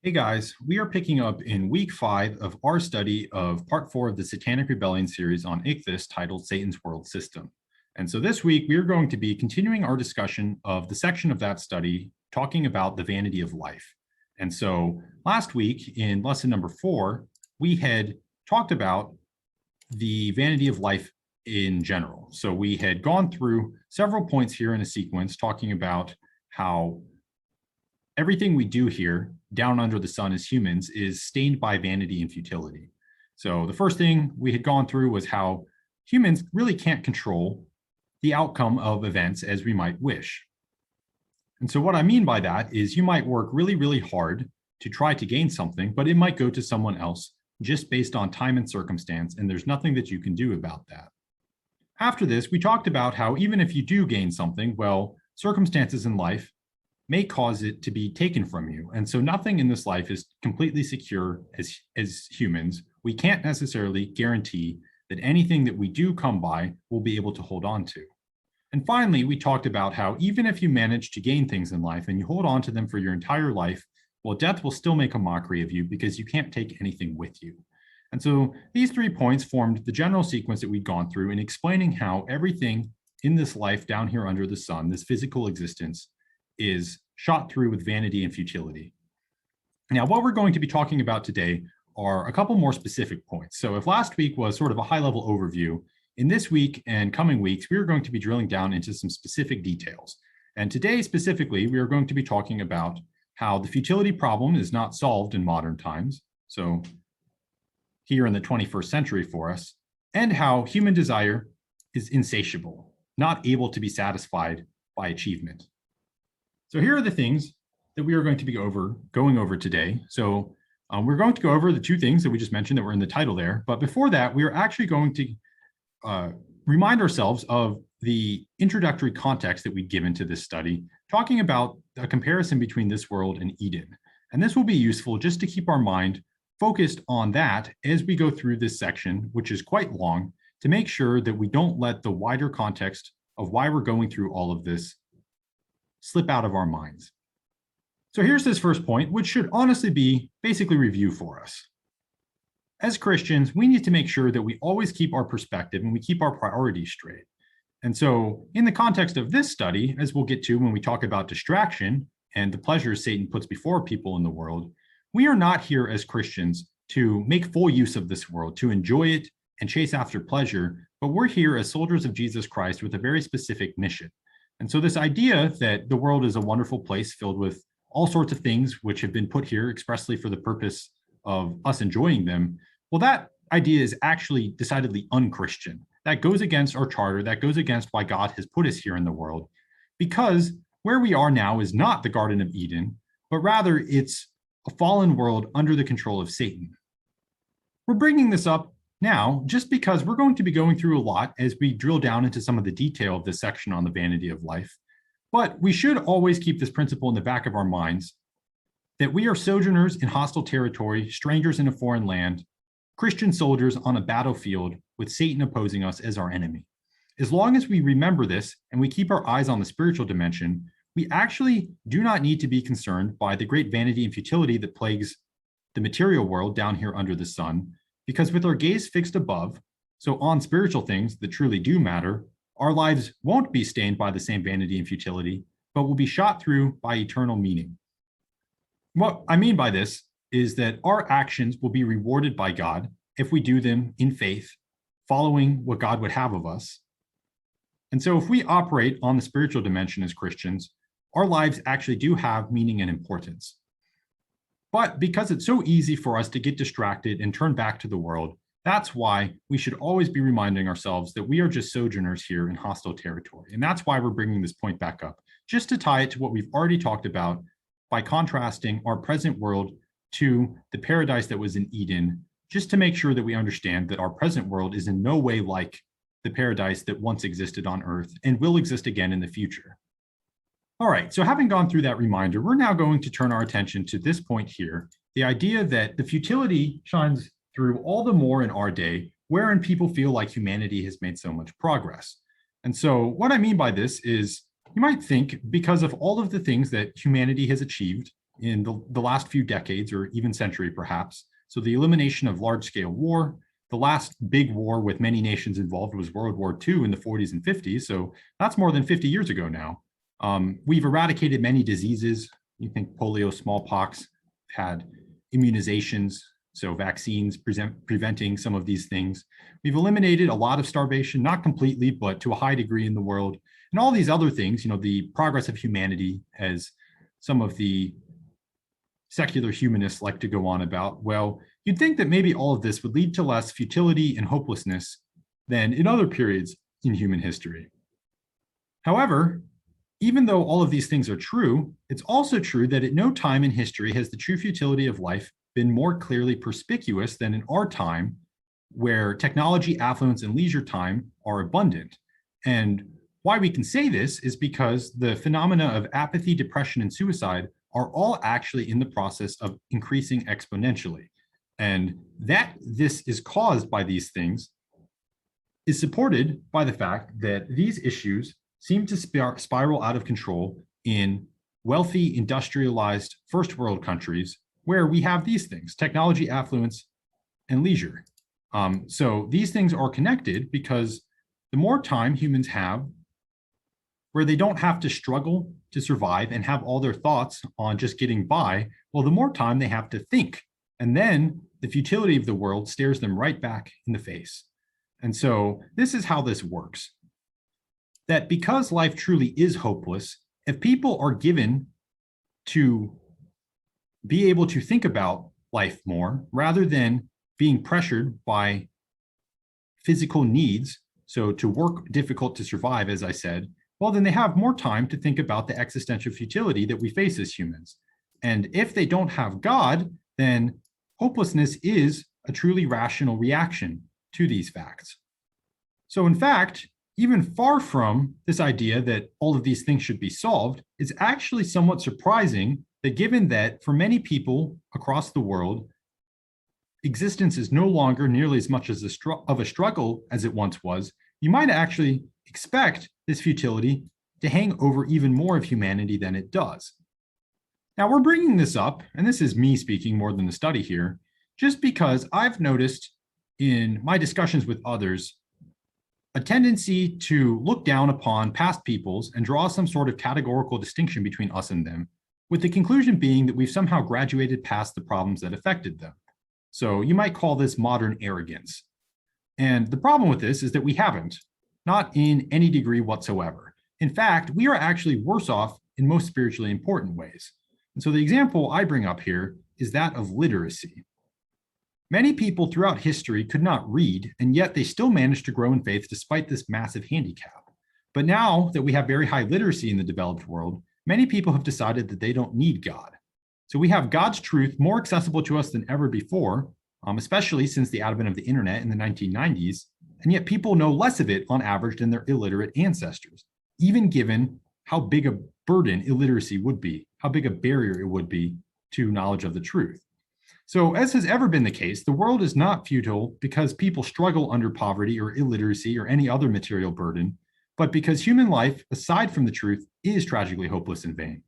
Hey guys, we are picking up in week 5 of our study of part 4 of the Satanic Rebellion series on Ichthus titled Satan's World System. And so this week we are going to be continuing our discussion of the section of that study talking about the vanity of life. And so last week in lesson number 4, we had talked about the vanity of life in general. So we had gone through several points here in a sequence talking about how everything we do here down under the sun as humans is stained by vanity and futility. So the first thing we had gone through was how humans really can't control the outcome of events as we might wish. And so what I mean by that is you might work really, really hard to try to gain something, but it might go to someone else just based on time and circumstance, and there's nothing that you can do about that. After this, we talked about how even if you do gain something, well, circumstances in life may cause it to be taken from you. And so nothing in this life is completely secure as humans. We can't necessarily guarantee that anything that we do come by will be able to hold on to. And finally, we talked about how even if you manage to gain things in life and you hold on to them for your entire life, well, death will still make a mockery of you because you can't take anything with you. And so these 3 points formed the general sequence that we'd gone through in explaining how everything in this life down here under the sun, this physical existence, is shot through with vanity and futility. Now, what we're going to be talking about today are a couple more specific points. So if last week was sort of a high-level overview, in this week and coming weeks, we are going to be drilling down into some specific details. And today specifically, we are going to be talking about how the futility problem is not solved in modern times, so here in the 21st century for us, and how human desire is insatiable, not able to be satisfied by achievement. So here are the things that we are going to be going over today. So we're going to go over the 2 things that we just mentioned that were in the title there. But before that, we are actually going to remind ourselves of the introductory context that we've given to this study, talking about a comparison between this world and Eden. And this will be useful just to keep our mind focused on that as we go through this section, which is quite long, to make sure that we don't let the wider context of why we're going through all of this slip out of our minds. So here's this first point, which should honestly be basically review for us. As Christians, we need to make sure that we always keep our perspective and we keep our priorities straight. And so in the context of this study, as we'll get to when we talk about distraction and the pleasures Satan puts before people in the world, we are not here as Christians to make full use of this world, to enjoy it and chase after pleasure, but we're here as soldiers of Jesus Christ with a very specific mission. And so this idea that the world is a wonderful place filled with all sorts of things which have been put here expressly for the purpose of us enjoying them, well, that idea is actually decidedly unchristian. That goes against our charter. That goes against why God has put us here in the world, because where we are now is not the Garden of Eden, but rather it's a fallen world under the control of Satan. We're bringing this up now, just because we're going to be going through a lot as we drill down into some of the detail of this section on the vanity of life, but we should always keep this principle in the back of our minds that we are sojourners in hostile territory, strangers in a foreign land, Christian soldiers on a battlefield with Satan opposing us as our enemy. As long as we remember this and we keep our eyes on the spiritual dimension, we actually do not need to be concerned by the great vanity and futility that plagues the material world down here under the sun, because with our gaze fixed above, so on spiritual things that truly do matter, our lives won't be stained by the same vanity and futility, but will be shot through by eternal meaning. What I mean by this is that our actions will be rewarded by God if we do them in faith, following what God would have of us. And so if we operate on the spiritual dimension as Christians, our lives actually do have meaning and importance. But because it's so easy for us to get distracted and turn back to the world, that's why we should always be reminding ourselves that we are just sojourners here in hostile territory. And that's why we're bringing this point back up, just to tie it to what we've already talked about by contrasting our present world to the paradise that was in Eden, just to make sure that we understand that our present world is in no way like the paradise that once existed on earth and will exist again in the future. All right, so having gone through that reminder, we're now going to turn our attention to this point here, the idea that the futility shines through all the more in our day, wherein people feel like humanity has made so much progress. And so what I mean by this is you might think because of all of the things that humanity has achieved in the last few decades or even century perhaps. So the elimination of large-scale war, the last big war with many nations involved was World War II in the 40s and 50s. So that's more than 50 years ago now. We've eradicated many diseases. You think polio, smallpox, had immunizations, so vaccines preventing some of these things. We've eliminated a lot of starvation, not completely, but to a high degree in the world. And all these other things, the progress of humanity, as some of the secular humanists like to go on about. Well, you'd think that maybe all of this would lead to less futility and hopelessness than in other periods in human history. However, even though all of these things are true, it's also true that at no time in history has the true futility of life been more clearly perspicuous than in our time, where technology, affluence, and leisure time are abundant. And why we can say this is because the phenomena of apathy, depression, and suicide are all actually in the process of increasing exponentially. And that this is caused by these things is supported by the fact that these issues seem to spiral out of control in wealthy, industrialized first world countries where we have these things: technology, affluence, and leisure. So these things are connected because the more time humans have where they don't have to struggle to survive and have all their thoughts on just getting by, well, the more time they have to think. And then the futility of the world stares them right back in the face. And so this is how this works. That because life truly is hopeless, if people are given to be able to think about life more rather than being pressured by physical needs, so to work difficult to survive, as I said, well, then they have more time to think about the existential futility that we face as humans. And if they don't have God, then hopelessness is a truly rational reaction to these facts. So in fact, even far from this idea that all of these things should be solved, it's actually somewhat surprising that given that for many people across the world, existence is no longer nearly as much as of a struggle as it once was, you might actually expect this futility to hang over even more of humanity than it does. Now, we're bringing this up, and this is me speaking more than the study here, just because I've noticed in my discussions with others a tendency to look down upon past peoples and draw some sort of categorical distinction between us and them, with the conclusion being that we've somehow graduated past the problems that affected them. So you might call this modern arrogance. And the problem with this is that we haven't, not in any degree whatsoever. In fact, we are actually worse off in most spiritually important ways. And so the example I bring up here is that of literacy. Many people throughout history could not read, and yet they still managed to grow in faith despite this massive handicap. But now that we have very high literacy in the developed world, many people have decided that they don't need God. So we have God's truth more accessible to us than ever before, especially since the advent of the internet in the 1990s, and yet people know less of it on average than their illiterate ancestors, even given how big a burden illiteracy would be, how big a barrier it would be to knowledge of the truth. So as has ever been the case, the world is not futile because people struggle under poverty or illiteracy or any other material burden, but because human life, aside from the truth, is tragically hopeless and vain.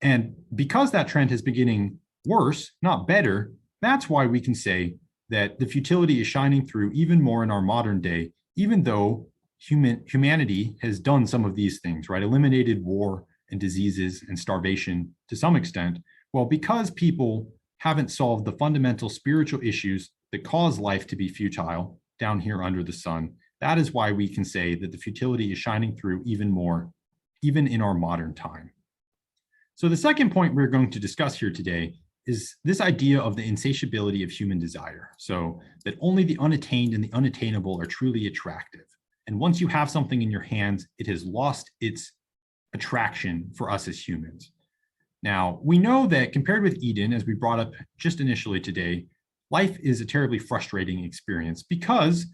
And because that trend has been getting worse, not better, that's why we can say that the futility is shining through even more in our modern day, even though humanity has done some of these things, right? Eliminated war and diseases and starvation to some extent. Well, because people haven't solved the fundamental spiritual issues that cause life to be futile down here under the sun, that is why we can say that the futility is shining through even more, even in our modern time. So the second point we're going to discuss here today is this idea of the insatiability of human desire. So that only the unattained and the unattainable are truly attractive. And once you have something in your hands, it has lost its attraction for us as humans. Now, we know that compared with Eden, as we brought up just initially today, life is a terribly frustrating experience because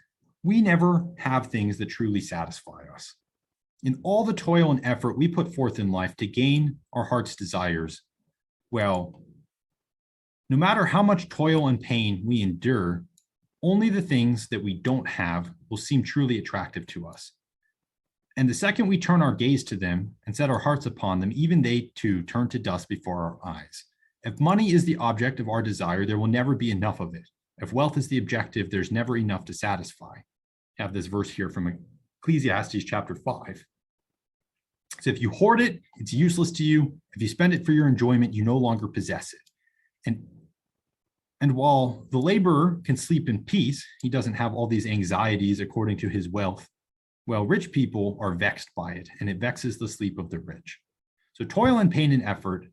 we never have things that truly satisfy us. In all the toil and effort we put forth in life to gain our heart's desires, well, no matter how much toil and pain we endure, only the things that we don't have will seem truly attractive to us. And the second we turn our gaze to them and set our hearts upon them, even they too turn to dust before our eyes. If money is the object of our desire, there will never be enough of it. If wealth is the objective, there's never enough to satisfy. I have this verse here from Ecclesiastes chapter 5. So if you hoard it, it's useless to you. If you spend it for your enjoyment, you no longer possess it. And while the laborer can sleep in peace, he doesn't have all these anxieties according to his wealth. Well, rich people are vexed by it, and it vexes the sleep of the rich. So toil and pain and effort,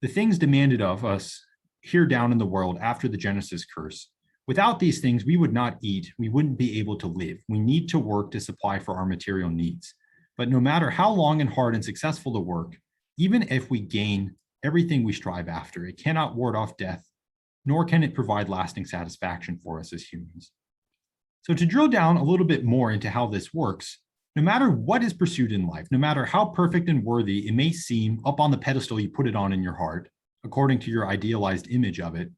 the things demanded of us here down in the world after the Genesis curse. Without these things, we would not eat. We wouldn't be able to live. We need to work to supply for our material needs. But no matter how long and hard and successful the work, even if we gain everything we strive after, it cannot ward off death, nor can it provide lasting satisfaction for us as humans. So to drill down a little bit more into how this works, no matter what is pursued in life, no matter how perfect and worthy it may seem up on the pedestal you put it on in your heart, according to your idealized image of it,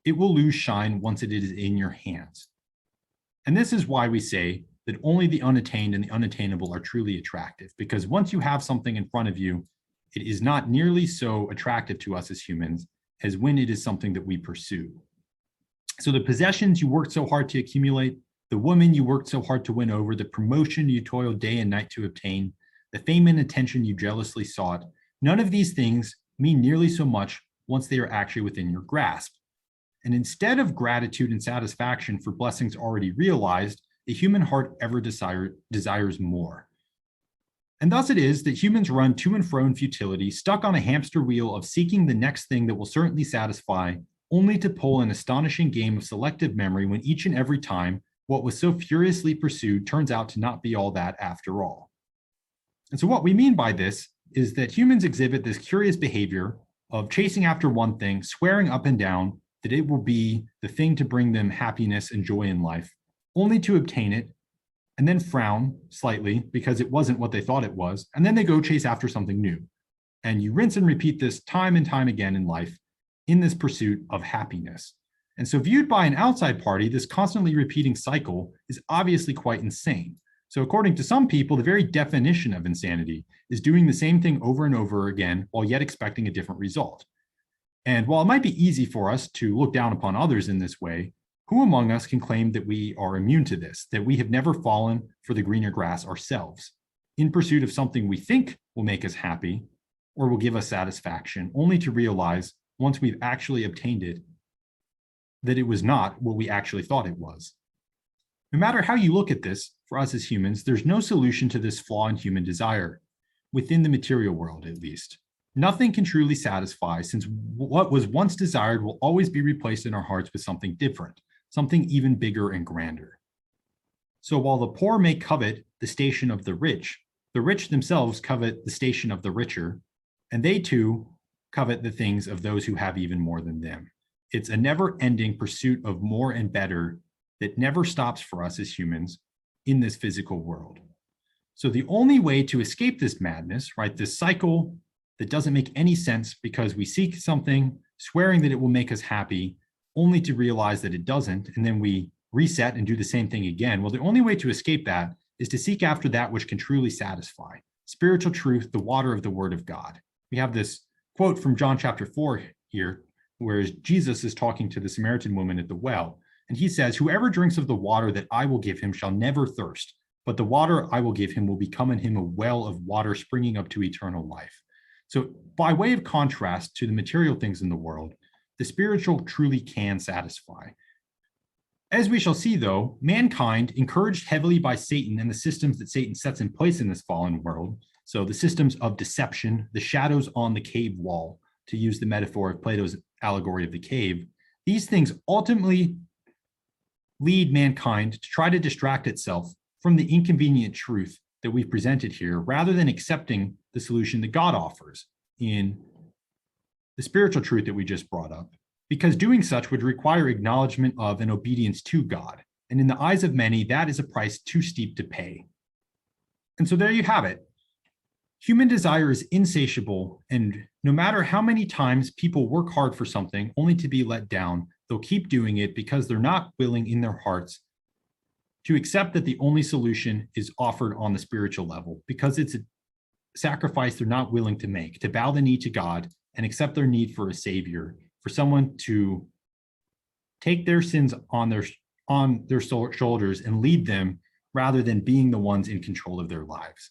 it will lose shine once it is in your hands. And this is why we say that only the unattained and the unattainable are truly attractive, because once you have something in front of you, it is not nearly so attractive to us as humans as when it is something that we pursue. So the possessions you worked so hard to accumulate, the woman you worked so hard to win over, the promotion you toiled day and night to obtain, the fame and attention you jealously sought, none of these things mean nearly so much once they are actually within your grasp. And instead of gratitude and satisfaction for blessings already realized, the human heart ever desires more. And thus it is that humans run to and fro in futility, stuck on a hamster wheel of seeking the next thing that will certainly satisfy, only to pull an astonishing game of selective memory when each and every time what was so furiously pursued turns out to not be all that after all. And so what we mean by this is that humans exhibit this curious behavior of chasing after one thing, swearing up and down that it will be the thing to bring them happiness and joy in life, only to obtain it, and then frown slightly because it wasn't what they thought it was, and then they go chase after something new. And you rinse and repeat this time and time again in life in this pursuit of happiness. And so viewed by an outside party, this constantly repeating cycle is obviously quite insane. So according to some people, the very definition of insanity is doing the same thing over and over again while yet expecting a different result. And while it might be easy for us to look down upon others in this way, who among us can claim that we are immune to this, that we have never fallen for the greener grass ourselves, in pursuit of something we think will make us happy or will give us satisfaction, only to realize once we've actually obtained it, that it was not what we actually thought it was. No matter how you look at this, for us as humans, there's no solution to this flaw in human desire, within the material world at least. Nothing can truly satisfy, since what was once desired will always be replaced in our hearts with something different, something even bigger and grander. So while the poor may covet the station of the rich themselves covet the station of the richer, and they too covet the things of those who have even more than them. It's a never-ending pursuit of more and better that never stops for us as humans in this physical world. So the only way to escape this madness, right, this cycle that doesn't make any sense because we seek something, swearing that it will make us happy, only to realize that it doesn't, and then we reset and do the same thing again. Well, the only way to escape that is to seek after that which can truly satisfy. Spiritual truth, the water of the word of God. We have this quote from John chapter 4 here, where Jesus is talking to the Samaritan woman at the well. And he says, "Whoever drinks of the water that I will give him shall never thirst, but the water I will give him will become in him a well of water springing up to eternal life." So by way of contrast to the material things in the world, the spiritual truly can satisfy. As we shall see, though, mankind, encouraged heavily by Satan and the systems that Satan sets in place in this fallen world, so the systems of deception, the shadows on the cave wall, to use the metaphor of Plato's allegory of the cave, these things ultimately lead mankind to try to distract itself from the inconvenient truth that we've presented here, rather than accepting the solution that God offers in the spiritual truth that we just brought up, because doing such would require acknowledgement of and obedience to God. And in the eyes of many, that is a price too steep to pay. And so there you have it. Human desire is insatiable, and no matter how many times people work hard for something only to be let down, they'll keep doing it because they're not willing in their hearts to accept that the only solution is offered on the spiritual level, because it's a sacrifice they're not willing to make, to bow the knee to God and accept their need for a savior, for someone to take their sins on their shoulders and lead them rather than being the ones in control of their lives.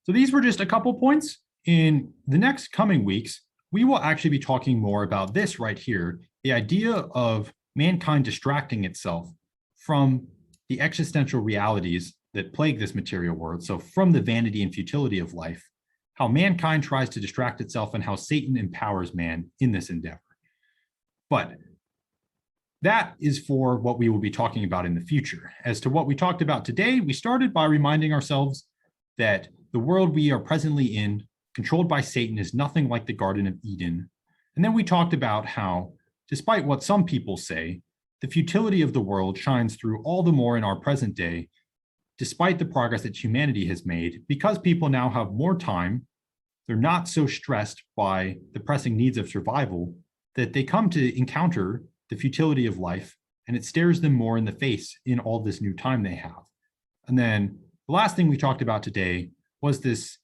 So these were just a couple points. In the next coming weeks, we will actually be talking more about this right here, the idea of mankind distracting itself from the existential realities that plague this material world. So from the vanity and futility of life, how mankind tries to distract itself and how Satan empowers man in this endeavor. But that is for what we will be talking about in the future. As to what we talked about today, we started by reminding ourselves that the world we are presently in, controlled by Satan, is nothing like the Garden of Eden. And then we talked about how, despite what some people say, the futility of the world shines through all the more in our present day, despite the progress that humanity has made, because people now have more time. They're not so stressed by the pressing needs of survival that they come to encounter the futility of life, and it stares them more in the face in all this new time they have. And then the last thing we talked about today was this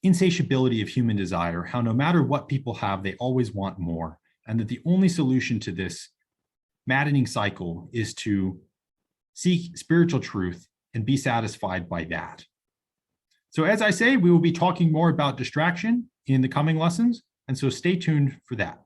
insatiability of human desire, how no matter what people have, they always want more, and that the only solution to this maddening cycle is to seek spiritual truth and be satisfied by that. So as I say, we will be talking more about distraction in the coming lessons, and so stay tuned for that.